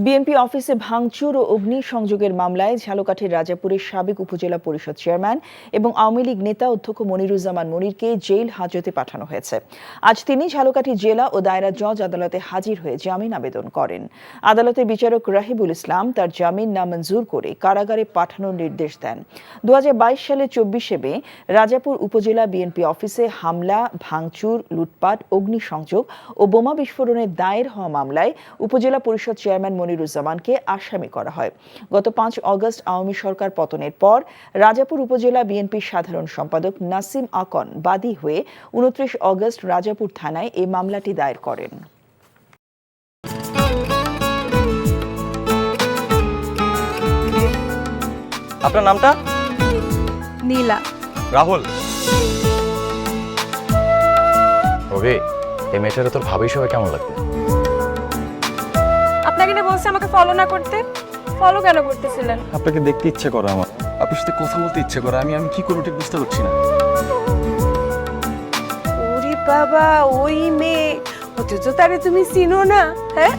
BNP অফিসে ভাঙচুর ও অগ্নিসংযোগের মামলায় ঝালকাঠির রাজাপুরের সাবেক উপজেলা পরিষদ চেয়ারম্যান এবং আওয়ামী লীগ নেতা অধ্যক্ষ মনিরুজ্জামান মনিরকে জেল হাজতে পাঠানো হয়েছে। আজ তিনি ঝালকাঠি জেলা ও দায়রা জজ আদালতে হাজির হয়ে জামিন আবেদন করেন। আদালতের বিচারক রাহিবুল ইসলাম তার জামিন নামঞ্জুর করে কারাগারে পাঠানোর নির্দেশ দেন। 2022 সালের 24 মে রাজাপুর উপজেলা বিএনপি অফিসে হামলা, ভাঙচুর, লুটপাট, অগ্নিসংযোগ ও বোমা বিস্ফোরণের দায়ের হওয়া মামলায় উপজেলা পরিষদ চেয়ারম্যান মনিরুজ্জামানকে আসামি করা হয়। গত 5 আগস্ট আওয়ামী সরকার পতনের পর রাজাপুর উপজেলা বিএনপির সাধারণ সম্পাদক নাসিম আকন বাদী হয়ে 29 আগস্ট রাজাপুর থানায় এই মামলাটি দায়ের করেন। আপনার নামটা? নীলা। রাহুল। ওকে, এই মেয়েটারে তোর ভাবি সবাই কেমন লাগবে? আপনাকে না বলছে আমাকে ফলো না করতে? ফলো কেন করতেছিলেন? আপনাকে দেখতে ইচ্ছে করে আমার, আপনার সাথে কথা বলতে ইচ্ছে করে। আমি কি করবো ঠিক বুঝতে পারছি না। ওরে বাবা, ওই মেয়ে, অথচ তারে তুমি চিনো না? হ্যাঁ,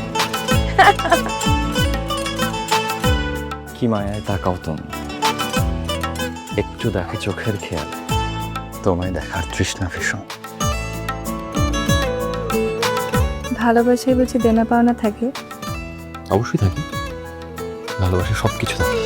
কি মায়ায় তাকাও তুমি, একটু দেখো চোখের খেয়াল, তোমায় দেখার তৃষ্ণা ভীষণ। ভালোবাসায় বুঝি দেনা পাওনা থাকে? অবশ্যই থাকি, ভালোবাসা সবকিছু থাকে।